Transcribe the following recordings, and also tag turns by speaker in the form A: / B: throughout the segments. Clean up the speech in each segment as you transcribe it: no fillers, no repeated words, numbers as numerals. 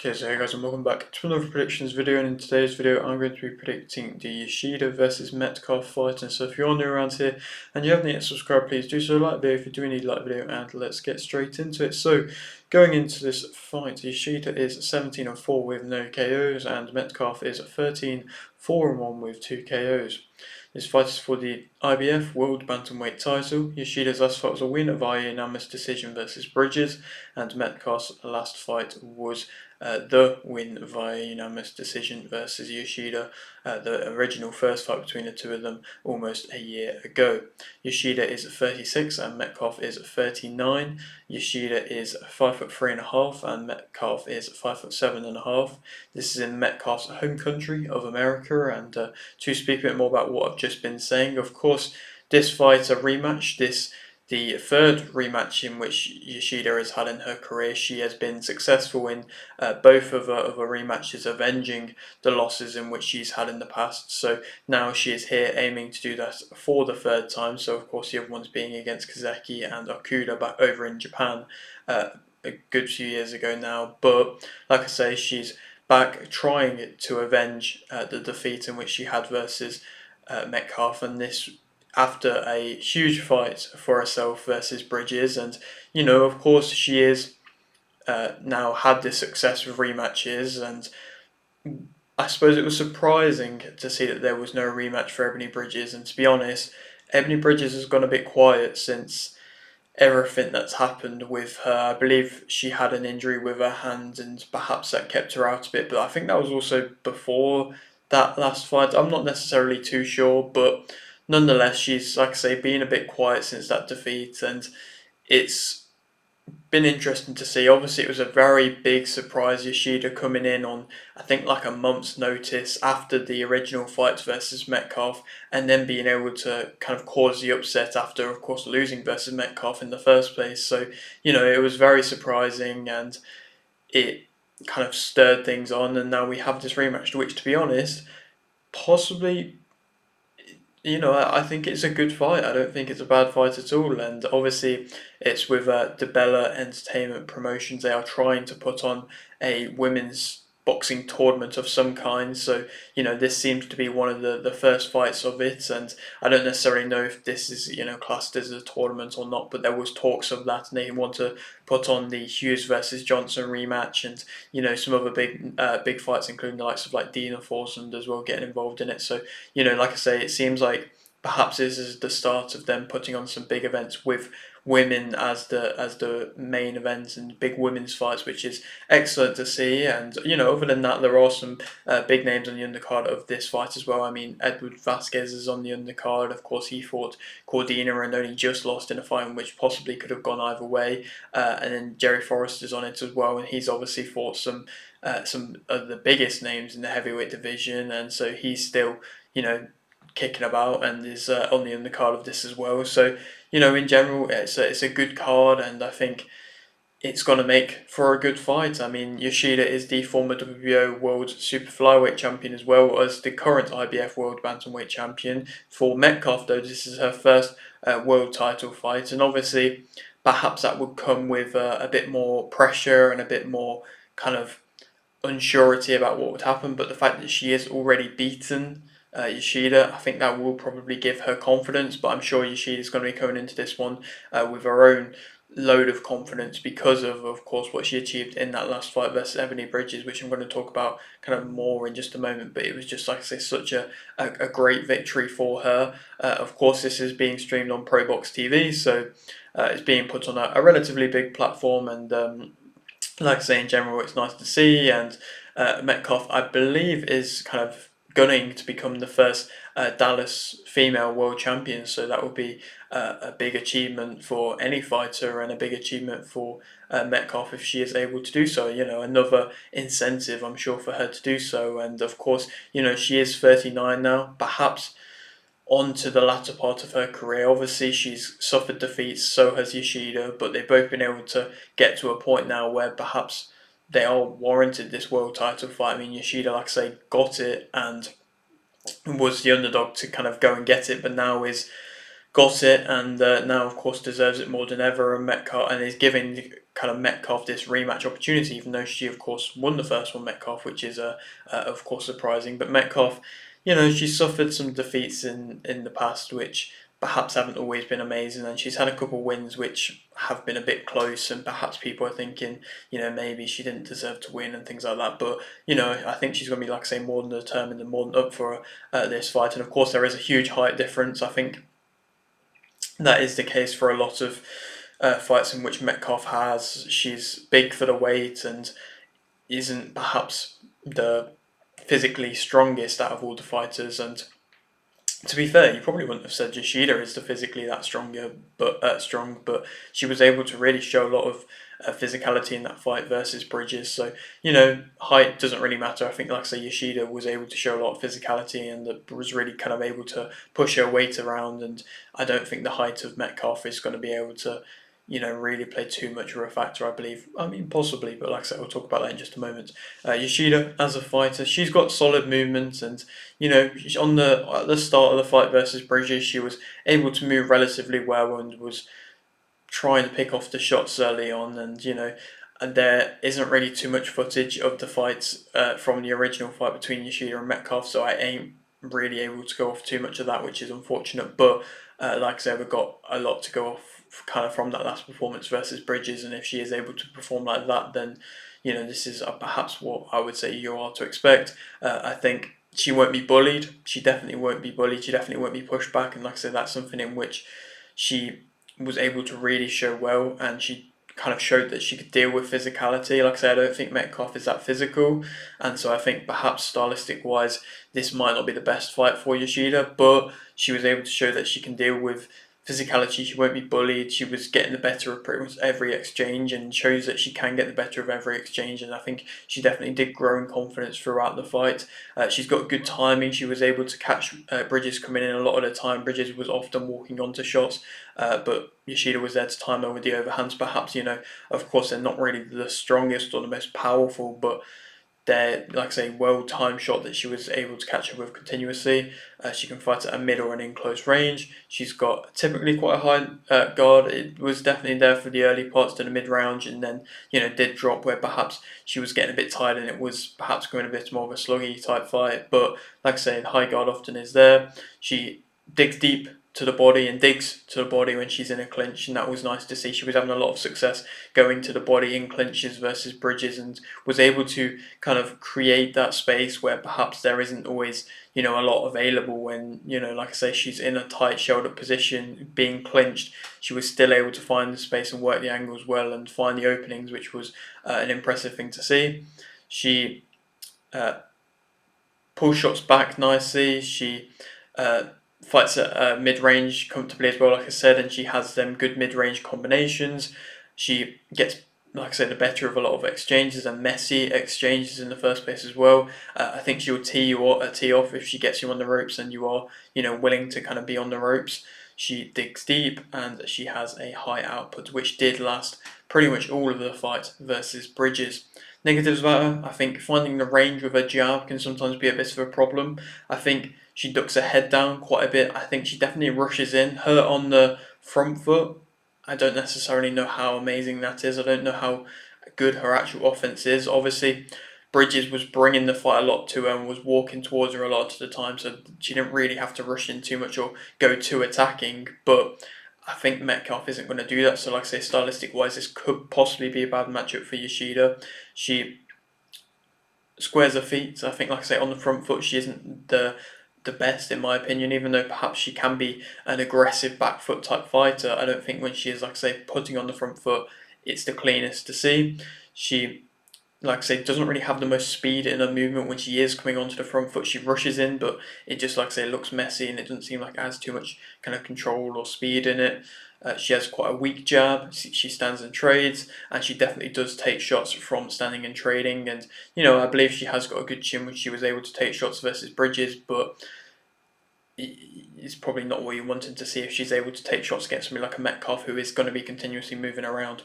A: Okay, so hey guys, and welcome back to another predictions video, and in today's video I'm going to be predicting the Yoshida versus Metcalf fight. And so if you're new around here and you haven't yet subscribed, please do so, like the video if you do need to like the video, and let's get straight into it. So going into this fight, Yoshida is 17-4 with no KOs, and Metcalf is 13-4-1 with 2 KOs. This fight is for the IBF World Bantamweight title. Yoshida's last fight was a win via unanimous decision versus Bridges, and Metcalf's last fight was the win via unanimous decision versus Yoshida, the original first fight between the two of them almost a year ago. Yoshida is 36 and Metcalf is 39. Yoshida is 5'3.5" and Metcalf is 5'7.5". This is in Metcalf's home country of America, and to speak a bit more about what I've just been saying, of course, this fight, a rematch, the third rematch in which Yoshida has had in her career. She has been successful in both of her rematches, avenging the losses in which she's had in the past. So now she is here aiming to do that for the third time. So of course the other ones being against Kazeki and Okuda back over in Japan a good few years ago now. But like I say, she's back trying to avenge the defeat in which she had versus Metcalf, and this after a huge fight for herself versus Bridges. And of course she is now had this success with rematches, and I suppose it was surprising to see that there was no rematch for Ebony Bridges. And to be honest, Ebony Bridges has gone a bit quiet since everything that's happened with her. I believe she had an injury with her hand, and perhaps that kept her out a bit, but I think that was also before that last fight. I'm not necessarily too sure, but nonetheless, she's, like I say, been a bit quiet since that defeat, and it's been interesting to see. Obviously, it was a very big surprise, Yoshida coming in on, I think, like a month's notice after the original fights versus Metcalf, and then being able to kind of cause the upset after, of course, losing versus Metcalf in the first place. So, it was very surprising, and it kind of stirred things on, and now we have this rematch, which, to be honest, possibly, I think it's a good fight. I don't think it's a bad fight at all. And obviously, it's with DeBella Entertainment Promotions. They are trying to put on a women's boxing tournament of some kind. So, this seems to be one of the first fights of it. And I don't necessarily know if this is, classed as a tournament or not, but there was talks of that. And they want to put on the Hughes versus Johnson rematch, and, some other big fights, including the likes of like Dina Forsund as well, getting involved in it. So, like I say, it seems like perhaps this is the start of them putting on some big events with women as the main events and big women's fights, which is excellent to see. And other than that, there are some big names on the undercard of this fight as well. I mean, Edward Vasquez is on the undercard. Of course, he fought Cordina and only just lost in a fight which possibly could have gone either way. And then Jerry Forrest is on it as well, and he's obviously fought some of the biggest names in the heavyweight division, and so he's still kicking about and is on the undercard of this as well. So in general, it's a good card, and I think it's going to make for a good fight. I mean, Yoshida is the former WBO World Super Flyweight Champion as well as the current IBF World Bantamweight Champion. For Metcalf, though, this is her first world title fight, and obviously perhaps that would come with a bit more pressure and a bit more kind of unsurety about what would happen. But the fact that she is already beaten Yoshida, I think that will probably give her confidence. But I'm sure Yoshida is going to be coming into this one with her own load of confidence because of course, what she achieved in that last fight versus Ebony Bridges, which I'm going to talk about kind of more in just a moment. But it was just, like I say, such a great victory for her. Of course, this is being streamed on ProBox TV, so it's being put on a relatively big platform, and like I say, in general, it's nice to see. And Metcalf, I believe, is kind of gunning to become the first Dallas female world champion. So that would be a big achievement for any fighter, and a big achievement for Metcalf if she is able to do so. Another incentive, I'm sure, for her to do so. And of course, she is 39 now, perhaps on to the latter part of her career. Obviously, she's suffered defeats, so has Yoshida, but they've both been able to get to a point now where perhaps they are warranted this world title fight. I mean, Yoshida, like I say, got it and was the underdog to kind of go and get it, but now is got it, and now of course deserves it more than ever. And Metcalf, and is giving kind of Metcalf this rematch opportunity, even though she of course won the first one, Metcalf, which is of course surprising. But Metcalf, she suffered some defeats in the past, which perhaps haven't always been amazing, and she's had a couple of wins which have been a bit close, and perhaps people are thinking, maybe she didn't deserve to win and things like that. But I think she's going to be, like I say, more than determined and more than up for this fight. And of course, there is a huge height difference. I think that is the case for a lot of fights in which Metcalf has. She's big for the weight and isn't perhaps the physically strongest out of all the fighters. And to be fair, you probably wouldn't have said Yoshida is the physically that strong, but she was able to really show a lot of physicality in that fight versus Bridges. So height doesn't really matter. I think, like I say, Yoshida was able to show a lot of physicality and was really kind of able to push her weight around. And I don't think the height of Metcalf is going to be able to really play too much of a factor, I believe. I mean, possibly, but like I said, we'll talk about that in just a moment. Yoshida, as a fighter, she's got solid movement, and at the start of the fight versus Bridges, she was able to move relatively well and was trying to pick off the shots early on, and there isn't really too much footage of the fights from the original fight between Yoshida and Metcalf, so I ain't really able to go off too much of that, which is unfortunate. But like I said, we've got a lot to go off kind of from that last performance versus Bridges, and if she is able to perform like that, then this is perhaps what I would say you are to expect. I think she won't be bullied. She definitely won't be bullied. She definitely won't be pushed back, and like I said, that's something in which she was able to really show well, and she kind of showed that she could deal with physicality. Like I said, I don't think Metcalf is that physical, and so I think perhaps stylistic wise, this might not be the best fight for Yoshida, but she was able to show that she can deal with physicality. She won't be bullied. She was getting the better of pretty much every exchange, and shows that she can get the better of every exchange. And I think she definitely did grow in confidence throughout the fight. She's got good timing. She was able to catch Bridges coming in a lot of the time. Bridges was often walking onto shots, but Yoshida was there to time her with the overhands. Perhaps, of course, they're not really the strongest or the most powerful, but they're, like I say, well-timed shot that she was able to catch her with continuously. She can fight at a mid or an in-close range. She's got typically quite a high guard. It was definitely there for the early parts to the mid-round, and then, did drop where perhaps she was getting a bit tired and it was perhaps going a bit more of a sluggy type fight. But, like I say, the high guard often is there. She digs deep to the body and digs to the body when she's in a clinch, and that was nice to see. She was having a lot of success going to the body in clinches versus Bridges, and was able to kind of create that space where perhaps there isn't always a lot available when like I say, she's in a tight shoulder position being clinched. She was still able to find the space and work the angles well and find the openings, which was an impressive thing to see. She pulls shots back nicely. She fights at mid-range comfortably as well, like I said, and she has them good mid-range combinations. She gets, like I said, the better of a lot of exchanges and messy exchanges in the first place as well. I think she'll tee off if she gets you on the ropes and you are, willing to kind of be on the ropes. She digs deep and she has a high output, which did last pretty much all of the fight versus Bridges. Negatives about her, I think finding the range with her jab can sometimes be a bit of a problem. I think she ducks her head down quite a bit. I think she definitely rushes in. Her on the front foot, I don't necessarily know how amazing that is. I don't know how good her actual offense is. Obviously, Bridges was bringing the fight a lot to her and was walking towards her a lot of the time, so she didn't really have to rush in too much or go too attacking. But I think Metcalf isn't going to do that. So, like I say, stylistic wise, this could possibly be a bad matchup for Yoshida. She squares her feet. I think, like I say, on the front foot, she isn't the best in my opinion, even though perhaps she can be an aggressive back foot type fighter. I don't think when she is, like I say, putting on the front foot, it's the cleanest to see. She, like I say, doesn't really have the most speed in her movement when she is coming onto the front foot. She rushes in, but it just, like I say, looks messy and it doesn't seem like it has too much kind of control or speed in it. She has quite a weak jab. She stands and trades, and she definitely does take shots from standing and trading. And I believe she has got a good chin when she was able to take shots versus Bridges, but is probably not what you're wanting to see if she's able to take shots against somebody like a Metcalf, who is going to be continuously moving around.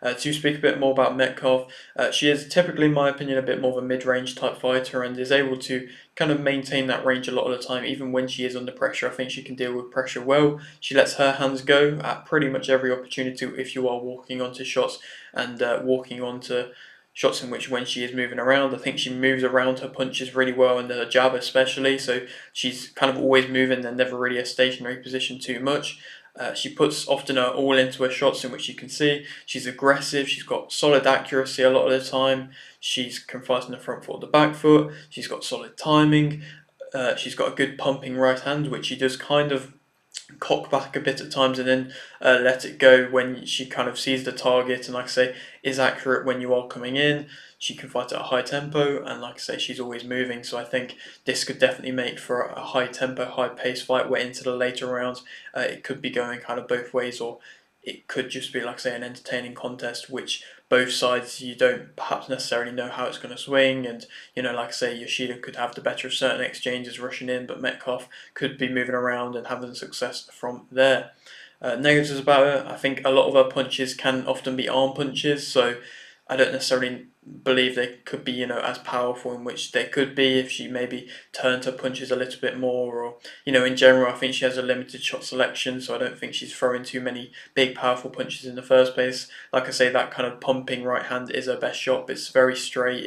A: To speak a bit more about Metcalf, she is typically, in my opinion, a bit more of a mid-range type fighter and is able to kind of maintain that range a lot of the time, even when she is under pressure. I think she can deal with pressure well. She lets her hands go at pretty much every opportunity if you are walking onto shots and walking onto shots in which when she is moving around. I think she moves around her punches really well and her jab especially, so she's kind of always moving and never really a stationary position too much. She puts often her all into her shots, in which you can see she's aggressive, she's got solid accuracy a lot of the time, she's can fight on the front foot or the back foot, she's got solid timing, she's got a good pumping right hand, which she does kind of cock back a bit at times and then let it go when she kind of sees the target and, like I say, is accurate when you are coming in. She can fight at a high tempo and, like I say, she's always moving, so I think this could definitely make for a high tempo, high pace fight where into the later rounds it could be going kind of both ways, or it could just be, like I say, an entertaining contest which both sides you don't perhaps necessarily know how it's going to swing, and like I say, Yoshida could have the better of certain exchanges rushing in, but Metcalf could be moving around and having success from there. Negatives about her, I think a lot of her punches can often be arm punches, so I don't necessarily believe they could be, as powerful in which they could be if she maybe turned her punches a little bit more, or, in general, I think she has a limited shot selection, so I don't think she's throwing too many big, powerful punches in the first place. Like I say, that kind of pumping right hand is her best shot, but it's very straight,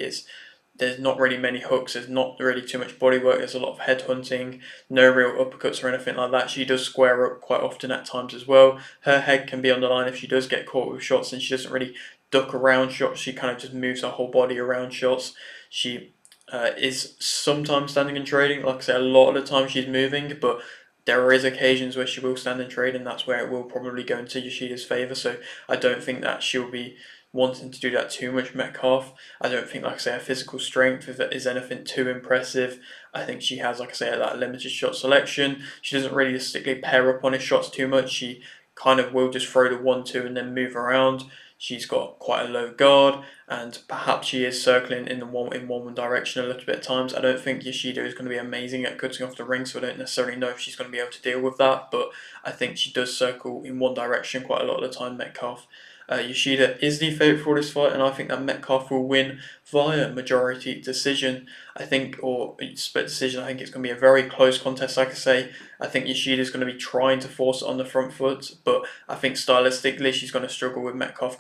A: there's not really many hooks, there's not really too much body work, there's a lot of head hunting, no real uppercuts or anything like that. She does square up quite often at times as well. Her head can be on the line if she does get caught with shots, and she doesn't really duck around shots, she kind of just moves her whole body around shots. She is sometimes standing and trading, like I say, a lot of the time she's moving, but there is occasions where she will stand and trade, and that's where it will probably go into Yoshida's favour, so I don't think that she'll be wanting to do that too much, Metcalf. I don't think, like I say, her physical strength is anything too impressive. I think she has, like I say, that limited shot selection. She doesn't realistically pair up on his shots too much. She kind of will just throw the 1-2 and then move around. She's got quite a low guard, and perhaps she is circling in one direction a little bit at times. I don't think Yoshida is going to be amazing at cutting off the ring, so I don't necessarily know if she's going to be able to deal with that. But I think she does circle in one direction quite a lot of the time, Metcalf. Yoshida is the favourite for this fight, and I think that Metcalf will win via majority decision. I think, or split decision. I think it's going to be a very close contest. Like I say, I think Yoshida is going to be trying to force it on the front foot, but I think stylistically she's going to struggle with Metcalf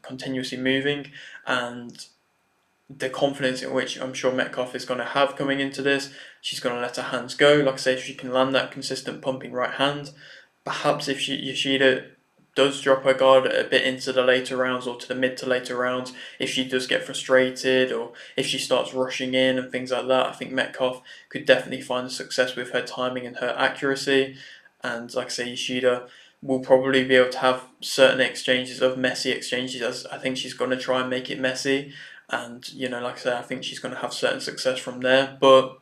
A: continuously moving, and the confidence in which I'm sure Metcalf is going to have coming into this. She's going to let her hands go. Like I say, if she can land that consistent pumping right hand, perhaps if Yoshida does drop her guard a bit into the later rounds or to the mid to later rounds, if she does get frustrated or if she starts rushing in and things like that, I think Metcalf could definitely find success with her timing and her accuracy. And like I say, Yoshida will probably be able to have certain exchanges of messy exchanges, as I think she's going to try and make it messy. And, like I say, I think she's going to have certain success from there. But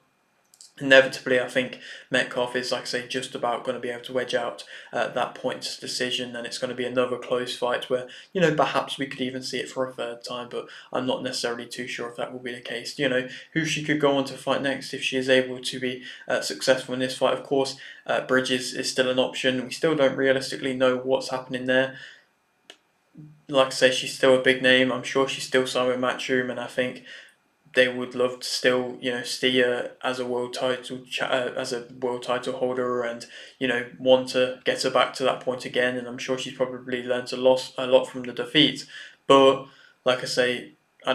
A: inevitably, I think Metcalf is, like I say, just about going to be able to wedge out that points decision, and it's going to be another close fight where, perhaps we could even see it for a third time, but I'm not necessarily too sure if that will be the case. Who she could go on to fight next if she is able to be successful in this fight. Of course, Bridges is still an option. We still don't realistically know what's happening there. Like I say, she's still a big name. I'm sure she's still signed with Matchroom, and I think they would love to still, see her as a world title holder, and want to get her back to that point again. And I'm sure she's probably learned a lot from the defeat. But like I say,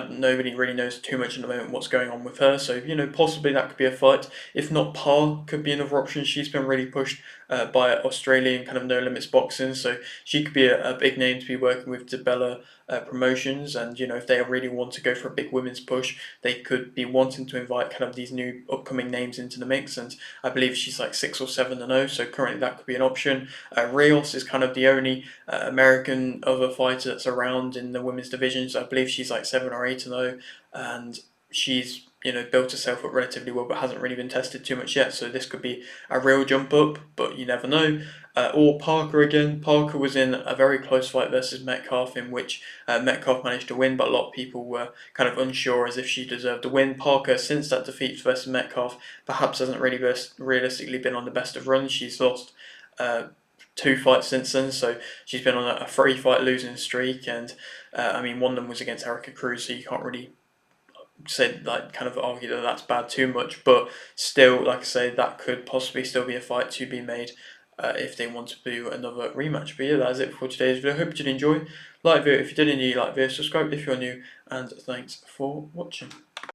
A: nobody really knows too much at the moment what's going on with her. So possibly that could be a fight. If not, Par could be another option. She's been really pushed by Australian kind of No Limits boxing, so she could be a big name to be working with DeBella promotions. And if they really want to go for a big women's push, they could be wanting to invite kind of these new upcoming names into the mix. And I believe she's like 6 or 7-0, so currently that could be an option. Rios is kind of the only American other fighter that's around in the women's divisions. I believe she's like 7 or 8-0, and she's built herself up relatively well, but hasn't really been tested too much yet. So this could be a real jump up, but you never know. or Parker again. Parker was in a very close fight versus Metcalf, in which Metcalf managed to win, but a lot of people were kind of unsure as if she deserved the win. Parker, since that defeat versus Metcalf, perhaps hasn't really realistically been on the best of runs. She's lost 2 fights since then, so she's been on a 3-fight losing streak, and I mean, one of them was against Erica Cruz, so you can't really say, like, kind of argue that that's bad too much, but still, like I say, that could possibly still be a fight to be made if they want to do another rematch. But yeah, that is it for today's video. Hope you did enjoy. Like the video if you did, and you like the video, subscribe if you're new, and thanks for watching.